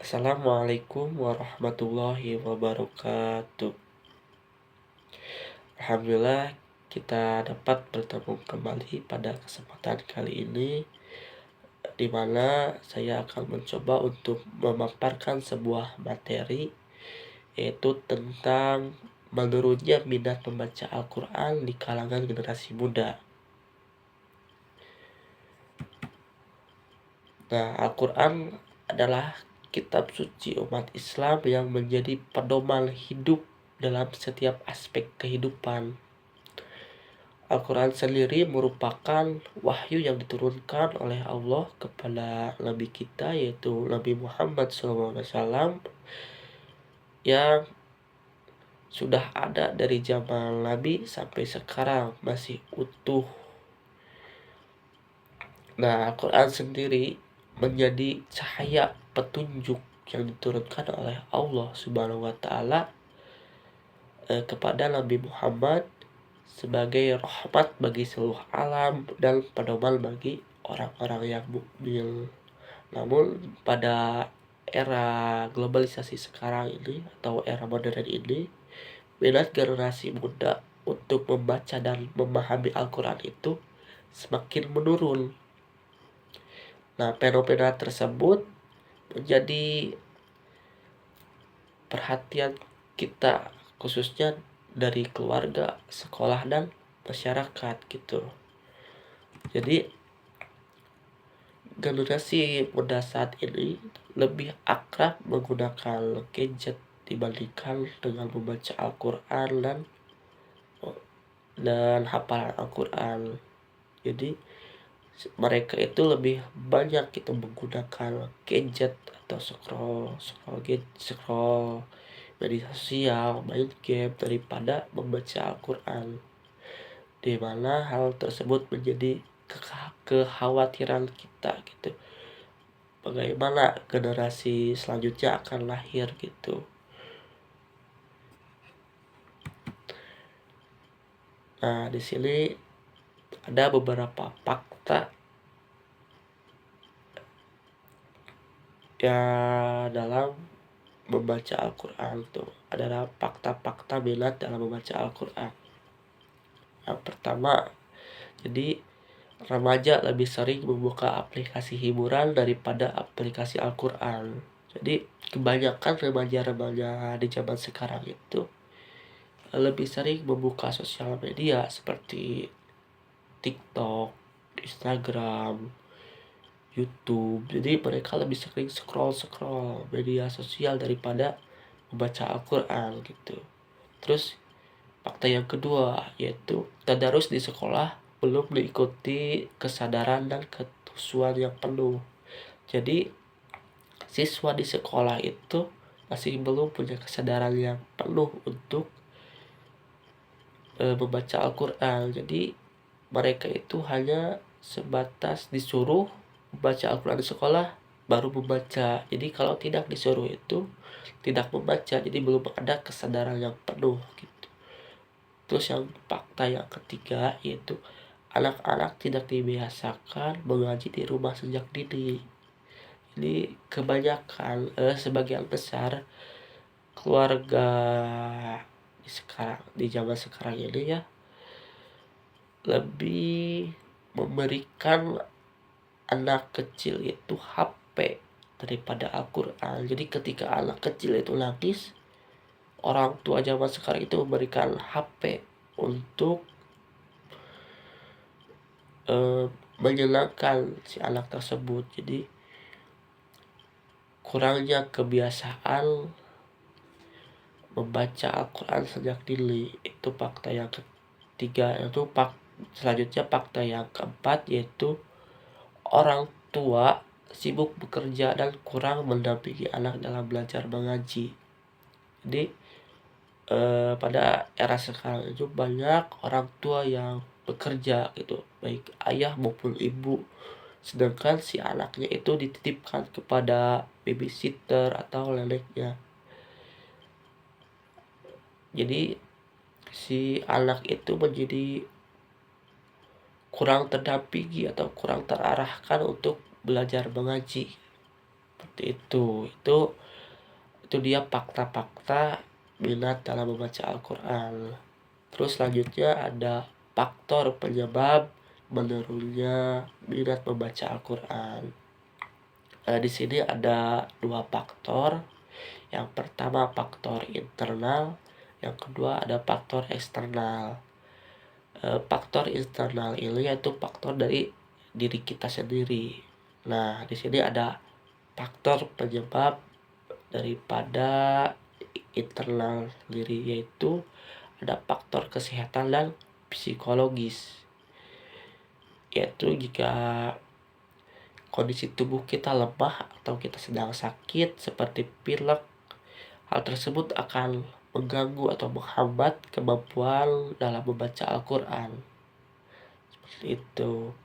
Assalamualaikum warahmatullahi wabarakatuh. Alhamdulillah kita dapat bertemu kembali pada kesempatan kali ini, di mana saya akan mencoba untuk memaparkan sebuah materi, yaitu tentang menurunnya minat membaca Al-Quran di kalangan generasi muda. Nah, Al-Quran adalah kitab suci umat Islam yang menjadi pedoman hidup dalam setiap aspek kehidupan. Al-Quran sendiri merupakan wahyu yang diturunkan oleh Allah kepada Nabi kita, yaitu Nabi Muhammad SAW, yang sudah ada dari zaman Nabi sampai sekarang masih utuh. Nah, Al-Quran sendiri menjadi cahaya petunjuk yang diturunkan oleh Allah Subhanahu wa Ta'ala kepada Nabi Muhammad sebagai rahmat bagi seluruh alam dan pedoman bagi orang-orang yang mukmin. Namun pada era globalisasi sekarang ini atau era modern ini, minat generasi muda untuk membaca dan memahami Al-Quran itu semakin menurun. Nah, fenomena tersebut menjadi perhatian kita, khususnya dari keluarga, sekolah, dan masyarakat gitu. Jadi generasi muda saat ini lebih akrab menggunakan gadget dibandingkan dengan membaca Al-Quran dan hafalan Al-Quran. Jadi mereka itu lebih banyak itu menggunakan gadget atau scroll media sosial, main game daripada membaca Al-Quran, di mana hal tersebut menjadi kekhawatiran kita gitu. Bagaimana generasi selanjutnya akan lahir gitu. Nah, di sini ada beberapa fakta ya dalam membaca Al-Quran tuh. Adalah fakta-fakta minat dalam membaca Al-Quran. Yang pertama, jadi remaja lebih sering membuka aplikasi hiburan daripada aplikasi Al-Quran. Jadi kebanyakan remaja-remaja di zaman sekarang itu lebih sering membuka sosial media seperti TikTok, Instagram, YouTube. Jadi mereka lebih sering scroll media sosial daripada membaca Al-Quran gitu. Terus fakta yang kedua, yaitu tadarus di sekolah belum diikuti kesadaran dan kehusuan yang penuh. Jadi siswa di sekolah itu masih belum punya kesadaran yang penuh untuk membaca Al-Quran. Jadi mereka itu hanya sebatas disuruh membaca Al-Quran di sekolah baru membaca. Jadi kalau tidak disuruh itu tidak membaca. Jadi belum ada kesadaran yang penuh gitu. Terus yang fakta yang ketiga, yaitu anak-anak tidak dibiasakan mengaji di rumah sejak dini. Jadi kebanyakan sebagian besar keluarga di zaman sekarang ini ya lebih memberikan anak kecil itu HP daripada Al-Quran. Jadi ketika anak kecil itu nangis, orang tua zaman sekarang itu memberikan HP untuk menyenangkan si anak tersebut. Jadi kurangnya kebiasaan membaca Al-Quran sejak dini, itu fakta yang ketiga. Selanjutnya fakta yang keempat, yaitu orang tua sibuk bekerja dan kurang mendampingi anak dalam belajar mengaji. Jadi pada era sekarang itu banyak orang tua yang bekerja gitu, baik ayah maupun ibu, sedangkan si anaknya itu dititipkan kepada babysitter atau neneknya. Jadi si anak itu menjadi kurang terdampingi atau kurang terarahkan untuk belajar mengaji seperti seperti itu dia fakta-fakta minat dalam membaca Al-Quran. Terus selanjutnya ada faktor penyebab menurunnya minat membaca Al-Quran. Di sini ada 2 faktor. Yang pertama faktor internal, yang kedua ada faktor eksternal. Faktor internal ini yaitu faktor dari diri kita sendiri. Nah, di sini ada faktor penyebab daripada internal sendiri, yaitu ada faktor kesehatan dan psikologis. Yaitu jika kondisi tubuh kita lemah atau kita sedang sakit seperti pilek, hal tersebut akan mengganggu atau menghambat kemampuan dalam membaca Al-Quran. Seperti itu.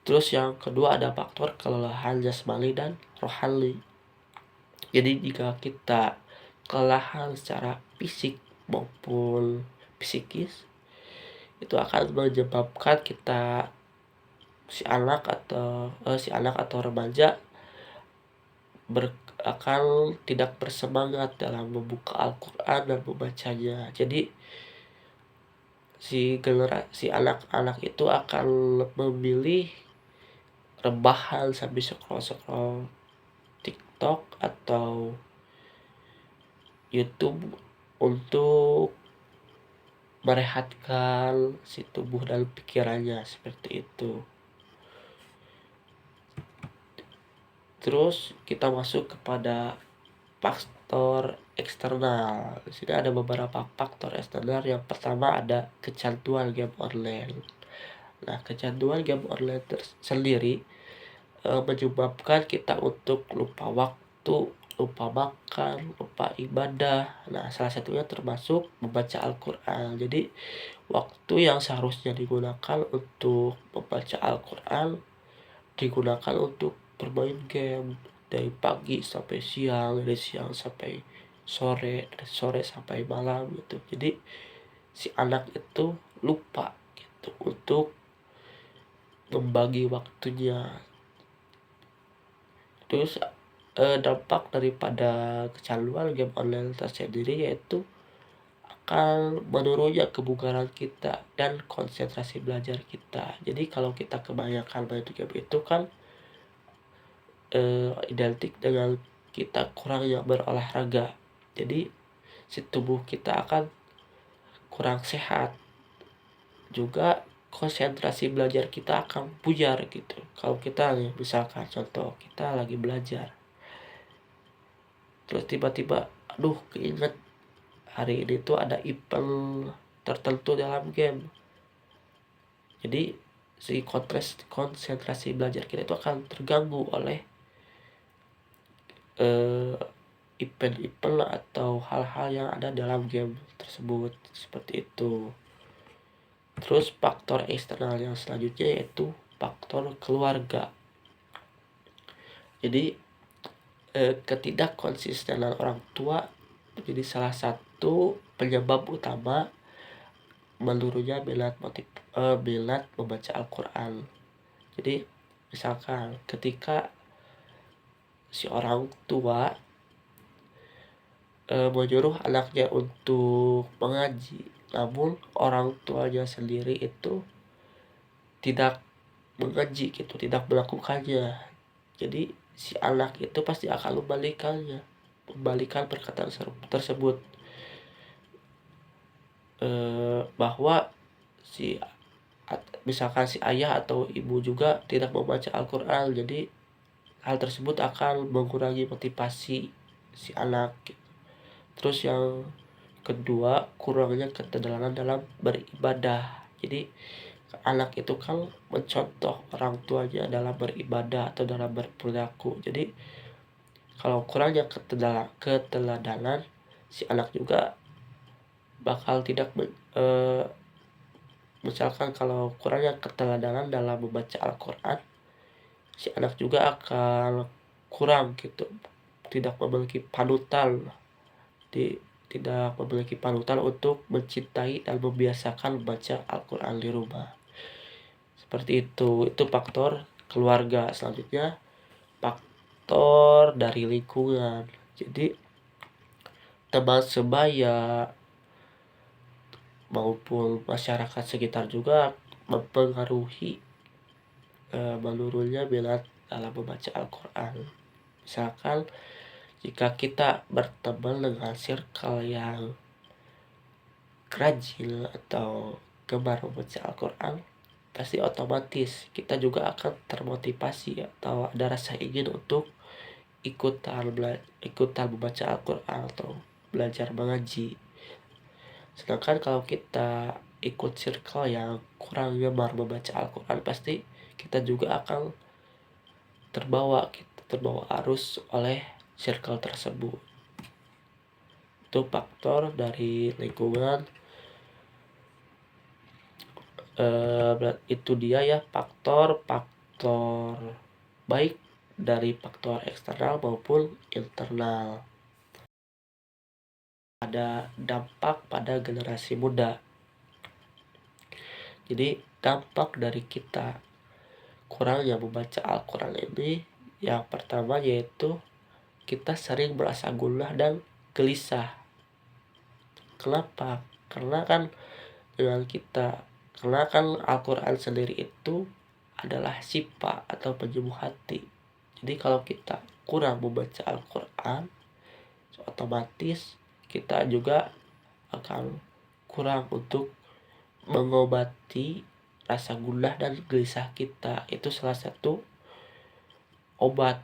Terus yang kedua ada faktor kelelahan jasmani dan rohani. Jadi jika kita kelelahan secara fisik maupun psikis, itu akan menyebabkan kita si anak atau remaja akan tidak bersemangat dalam membuka Al-Quran dan membacanya. Jadi si anak-anak itu akan memilih rebahan sambil scroll TikTok atau YouTube untuk merehatkan si tubuh dan pikirannya, seperti itu. Terus kita masuk kepada faktor eksternal. Di sini ada beberapa faktor eksternal. Yang pertama ada kecanduan game online. Nah, kecanduan game online sendiri menyebabkan kita untuk lupa waktu, lupa makan, lupa ibadah. Nah, salah satunya termasuk membaca Al-Quran. Jadi, waktu yang seharusnya digunakan untuk membaca Al-Quran digunakan untuk bermain game dari pagi sampai siang, dari siang sampai sore, dari sore sampai malam gitu. Jadi si anak itu lupa gitu untuk membagi waktunya. Terus dampak daripada kecanduan game online tersendiri yaitu akan menurunnya kebugaran kita dan konsentrasi belajar kita. Jadi kalau kita kebanyakan main game itu kan identik dengan kita kurangnya berolahraga. Jadi si tubuh kita akan kurang sehat. Juga konsentrasi belajar kita akan buyar gitu. Kalau kita misalkan contoh kita lagi belajar, terus tiba-tiba keinget hari ini tuh ada event tertentu dalam game. Jadi si konsentrasi belajar kita itu akan terganggu oleh event-event atau hal-hal yang ada dalam game tersebut, seperti itu. Terus faktor eksternal yang selanjutnya yaitu faktor keluarga. Jadi ketidakkonsistenan orang tua menjadi salah satu penyebab utama menurunnya minat membaca Al-Quran. Jadi misalkan ketika si orang tua menyuruh anaknya untuk mengaji, namun orang tuanya sendiri itu tidak mengaji gitu, tidak melakukannya. Jadi si anak itu pasti akan membalikan perkataan tersebut, bahwa misalkan si ayah atau ibu juga tidak membaca Al-Quran. Jadi hal tersebut akan mengurangi motivasi si anak gitu. Terus yang kedua, kurangnya ketedaran dalam beribadah. Jadi anak itu kan mencontoh orang tuanya dalam beribadah atau dalam berperilaku. Jadi kalau kurangnya keteladanan, si anak juga bakal tidak misalkan kalau kurangnya keteladanan dalam membaca Al-Quran, si anak juga akan kurang gitu, tidak memiliki panutan untuk mencintai dan membiasakan membaca Al-Quran di rumah. Seperti itu faktor keluarga. Selanjutnya faktor dari lingkungan. Jadi teman sebaya maupun masyarakat sekitar juga mempengaruhi menurunnya minat dalam membaca Al-Quran. Misalkan jika kita berteman dengan circle yang rajin atau gemar membaca Al-Quran, pasti otomatis kita juga akan termotivasi atau ada rasa ingin untuk ikutan membaca Al-Quran atau belajar mengaji. Sedangkan kalau kita ikut circle yang kurang gemar membaca Al-Quran, pasti kita juga akan terbawa arus oleh circle tersebut. Itu faktor dari lingkungan. Itu dia ya, faktor baik dari faktor eksternal maupun internal. Ada dampak pada generasi muda. Jadi dampak dari kita kurangnya membaca Al-Quran ini, yang pertama yaitu kita sering merasa gundah dan gelisah. Kenapa? Karena kan Al-Quran sendiri itu adalah syifa atau penyembuh hati. Jadi kalau kita kurang membaca Al-Quran, otomatis kita juga akan kurang untuk mengobati rasa gundah dan gelisah kita. Itu salah satu obat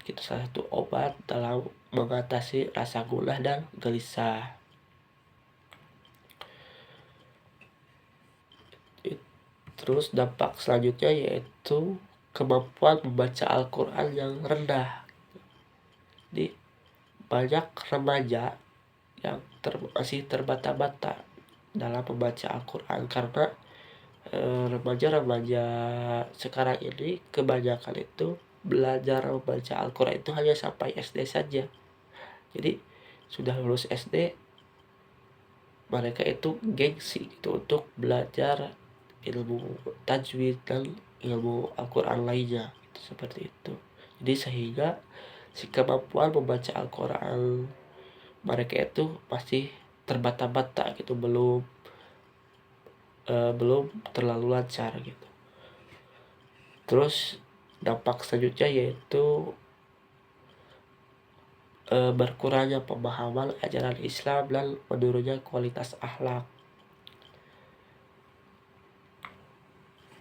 dalam mengatasi rasa gundah dan gelisah. Terus dampak selanjutnya yaitu kemampuan membaca Al-Quran yang rendah. Jadi banyak remaja yang masih terbata-bata dalam membaca Al-Quran karena remaja-remaja sekarang ini kebanyakan itu belajar membaca Al-Quran itu hanya sampai SD saja. Jadi sudah lulus SD, mereka itu gengsi gitu untuk belajar ilmu tajwid dan ilmu Al-Quran lainnya gitu, seperti itu. Jadi sehingga si kemampuan membaca Al-Quran mereka itu masih terbata-bata gitu, belum terlalu lancar gitu. Terus dampak selanjutnya yaitu berkurangnya pemahaman ajaran Islam dan menurunnya kualitas akhlak.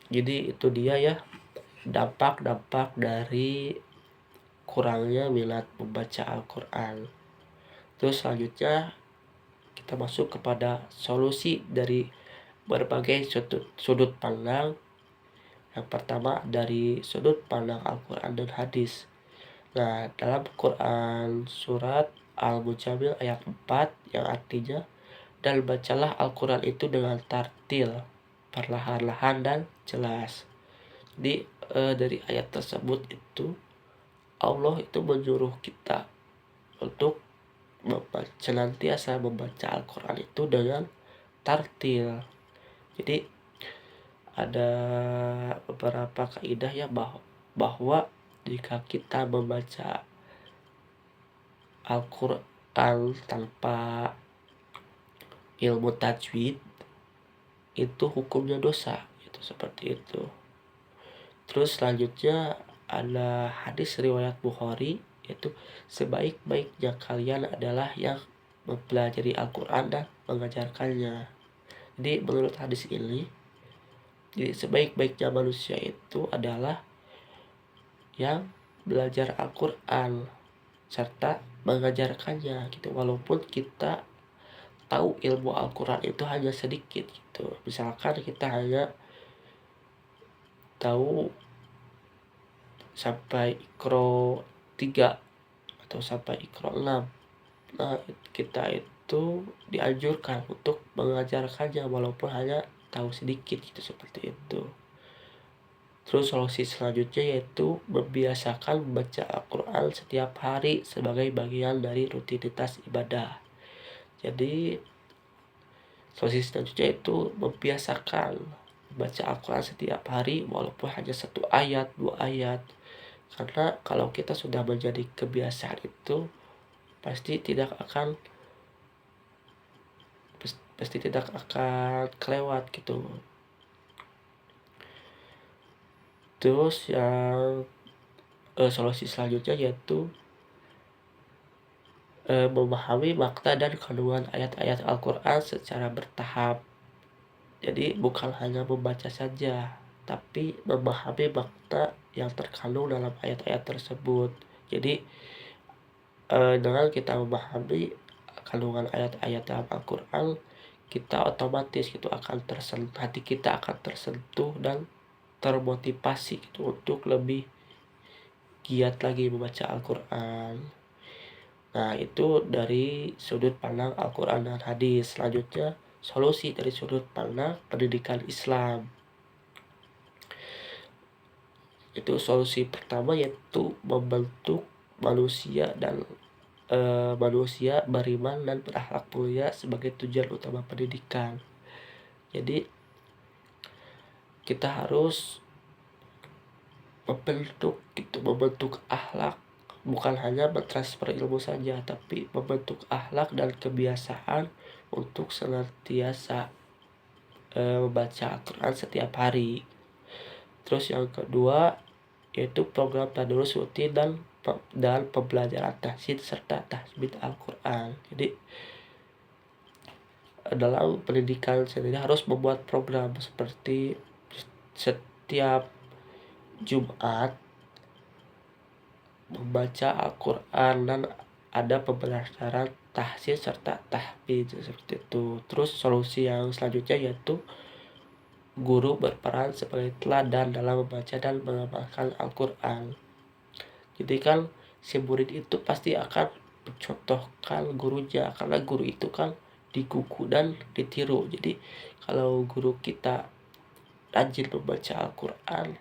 Jadi itu dia ya dampak-dampak dari kurangnya minat membaca Al-Quran. Terus selanjutnya kita masuk kepada solusi dari berbagai sudut pandang. Yang pertama dari sudut pandang Al-Quran dan hadis. Nah, dalam Quran surat Al-Mujadil ayat 4 yang artinya, dan bacalah Al-Quran itu dengan tartil, perlahan-lahan dan jelas. Jadi dari ayat tersebut itu Allah itu menyuruh kita untuk senantiasa membaca Al-Quran itu dengan tartil. Jadi ada beberapa kaidah ya bahwa jika kita membaca Al-Quran tanpa ilmu tajwid, itu hukumnya dosa, itu seperti itu. Terus selanjutnya ada hadis riwayat Bukhari, yaitu sebaik-baiknya kalian adalah yang mempelajari Al-Quran dan mengajarkannya. Jadi menurut hadis ini, jadi sebaik-baiknya manusia itu adalah yang belajar Al-Quran serta mengajarkannya gitu. Walaupun kita tahu ilmu Al-Quran itu hanya sedikit gitu. Misalkan kita hanya tahu sampai Iqra 3 atau sampai Iqra 6. Nah, kita itu dianjurkan untuk mengajarkannya walaupun hanya tahu sedikit gitu, seperti itu. Terus solusi selanjutnya yaitu membiasakan membaca Al-Quran setiap hari sebagai bagian dari rutinitas ibadah. Jadi solusi selanjutnya itu membiasakan membaca Al-Quran setiap hari walaupun hanya 1 ayat, 2 ayat. Karena kalau kita sudah menjadi kebiasaan itu pasti tidak akan kelewat gitu. Terus yang solusi selanjutnya yaitu memahami makna dan kandungan ayat-ayat Al-Quran secara bertahap. Jadi bukan hanya membaca saja, tapi memahami makna yang terkandung dalam ayat-ayat tersebut. Jadi dengan kita memahami kandungan ayat-ayat dalam Al-Quran, kita otomatis gitu hati kita akan tersentuh dan termotivasi gitu untuk lebih giat lagi membaca Al-Quran. Nah, itu dari sudut pandang Al-Quran dan hadis. Selanjutnya, solusi dari sudut pandang pendidikan Islam. Itu solusi pertama yaitu membentuk manusia beriman dan berakhlak mulia sebagai tujuan utama pendidikan. Jadi kita harus membentuk akhlak, bukan hanya mentransfer ilmu saja, tapi membentuk akhlak dan kebiasaan untuk senantiasa membaca Al-Quran setiap hari. Terus yang kedua yaitu program tadarus rutin dan pembelajaran tahsin serta tahmid Al-Quran. Jadi dalam pendidikan sendiri harus membuat program seperti setiap Jumat membaca Al-Quran dan ada pembelajaran tahsin serta tahmid seperti itu. Terus solusi yang selanjutnya yaitu guru berperan sebagai teladan dalam membaca dan mengamalkan Al-Quran. Jadi kan si murid itu pasti akan mencontohkan gurunya, karena guru itu kan digugu dan ditiru. Jadi kalau guru kita rajin membaca Al-Quran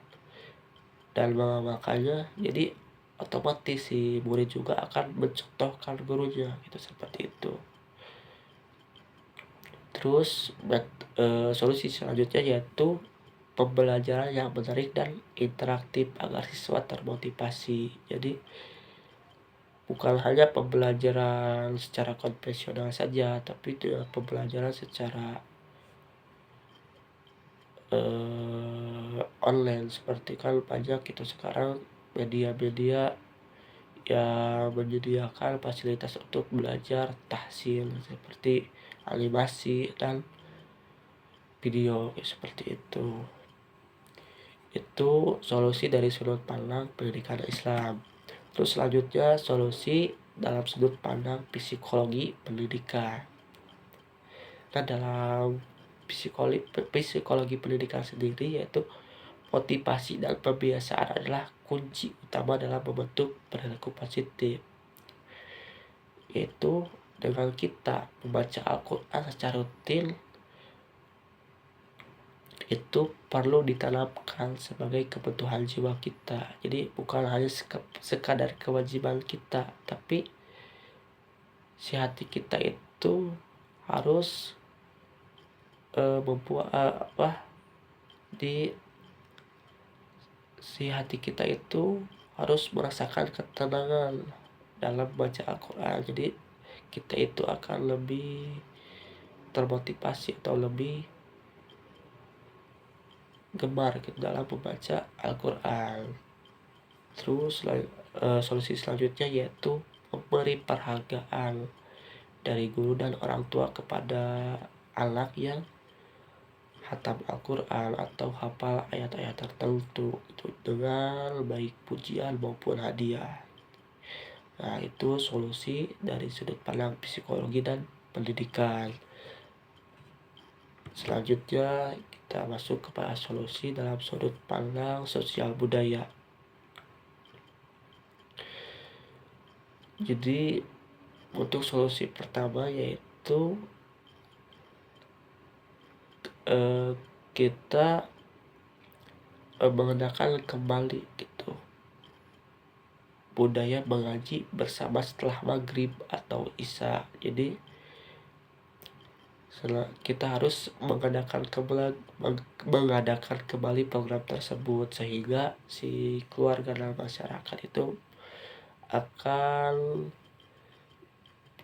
dan mengamalkannya, jadi otomatis si murid juga akan mencontohkan gurunya gitu, seperti itu. Terus solusi selanjutnya yaitu pembelajaran yang menarik dan interaktif agar siswa termotivasi. Jadi bukan hanya pembelajaran secara konvensional saja, tapi juga pembelajaran secara online, seperti kan banyak itu sekarang media-media yang menyediakan fasilitas untuk belajar tahsin seperti animasi dan video seperti itu. Itu solusi dari sudut pandang pendidikan Islam. Terus selanjutnya solusi dalam sudut pandang psikologi pendidikan. Nah, dalam psikologi pendidikan sendiri yaitu motivasi dan pembiasaan adalah kunci utama dalam membentuk perilaku positif. Yaitu dengan kita membaca Al-Quran secara rutin, itu perlu ditanamkan sebagai kebutuhan jiwa kita. Jadi bukan hanya sekadar kewajiban kita, tapi si hati kita itu harus si hati kita itu harus merasakan ketenangan dalam baca Al-Quran. Jadi kita itu akan lebih termotivasi atau lebih gemar gitu dalam membaca Al-Quran. Terus solusi selanjutnya yaitu memberi penghargaan dari guru dan orang tua kepada anak yang hatam Al-Quran atau hafal ayat-ayat tertentu itu dengan baik pujian maupun hadiah. Nah, itu solusi dari sudut pandang psikologi dan pendidikan. Selanjutnya kita masuk kepada solusi dalam sudut pandang sosial budaya. Jadi untuk solusi pertama yaitu kita mengenalkan kembali gitu budaya mengaji bersama setelah maghrib atau isya. Jadi kita harus mengadakan kembali program tersebut, sehingga si keluarga dan masyarakat itu akan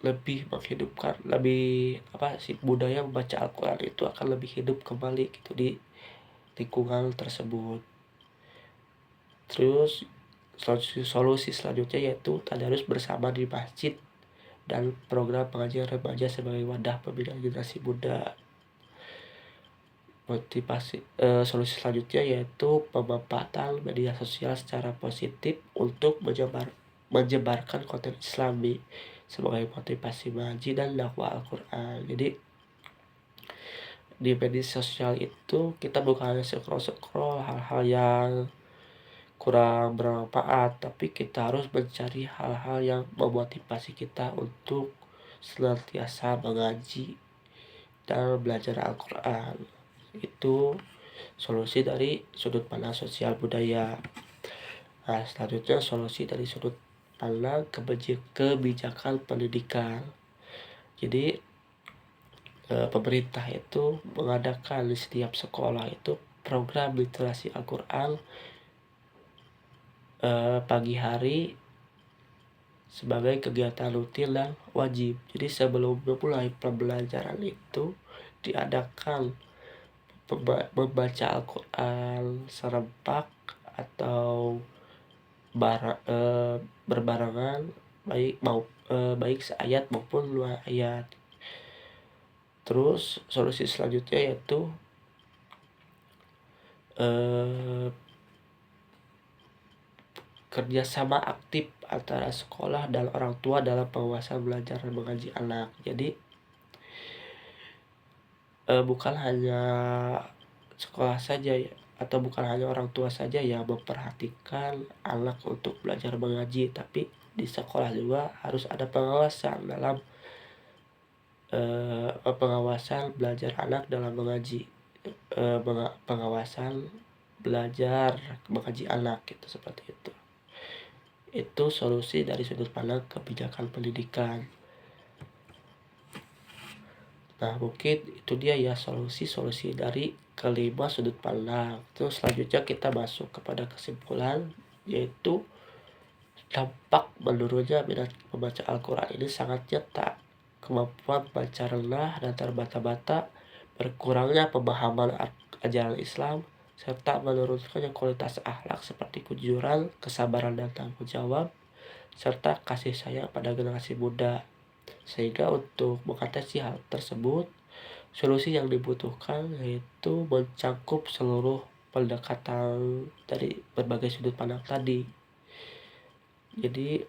lebih menghidupkan, si budaya membaca Al-Quran itu akan lebih hidup kembali gitu di lingkungan tersebut. Terus solusi selanjutnya yaitu tadarus bersama di masjid dan program pengajian remaja sebagai wadah pembinaan generasi muda. Solusi selanjutnya yaitu pemanfaatan media sosial secara positif untuk menyebarkan konten Islami sebagai motivasi mengaji dan dakwah Al-Quran. Jadi di media sosial itu kita bukan hanya scroll hal-hal yang kurang bermanfaat, tapi kita harus mencari hal-hal yang memotivasi kita untuk senantiasa mengaji dan belajar Al-Quran. Itu solusi dari sudut pandang sosial budaya. Nah, selanjutnya solusi dari sudut pandang kebijakan pendidikan. Jadi pemerintah itu mengadakan di setiap sekolah itu program literasi Al-Quran pagi hari sebagai kegiatan rutin dan wajib. Jadi sebelum memulai pembelajaran itu diadakan membaca Al-Quran serempak atau berbarengan, baik seayat maupun 2 ayat. Terus solusi selanjutnya yaitu kerjasama aktif antara sekolah dan orang tua dalam pengawasan belajar dan mengaji anak. Jadi bukan hanya sekolah saja ya, atau bukan hanya orang tua saja yang memperhatikan anak untuk belajar mengaji, tapi di sekolah juga harus ada pengawasan dalam pengawasan belajar anak dalam mengaji, pengawasan belajar mengaji anak gitu, seperti itu. Itu solusi dari sudut pandang kebijakan pendidikan. Nah, mungkin itu dia ya solusi dari kelima sudut pandang. Terus selanjutnya kita masuk kepada kesimpulan, yaitu dampak menurunnya minat membaca Al-Quran ini sangat nyata. Kemampuan baca rendah dan terbata-bata, berkurangnya pemahaman ajaran Islam, serta menurunkannya kualitas akhlak seperti kejujuran, kesabaran dan tanggung jawab, serta kasih sayang pada generasi muda. Sehingga untuk mengatasi hal tersebut, solusi yang dibutuhkan yaitu mencakup seluruh pendekatan dari berbagai sudut pandang tadi. Jadi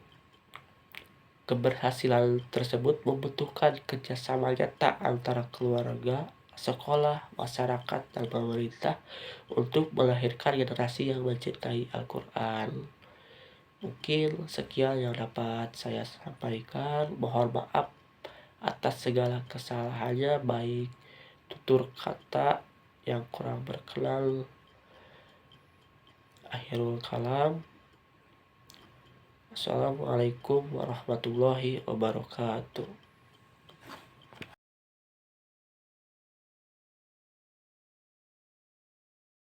keberhasilan tersebut membutuhkan kerjasama nyata antara keluarga, sekolah, masyarakat, dan pemerintah untuk melahirkan generasi yang mencintai Al-Quran. Mungkin sekian yang dapat saya sampaikan. Mohon maaf atas segala kesalahannya, baik tutur kata yang kurang berkenan. Akhirul kalam. Assalamualaikum warahmatullahi wabarakatuh.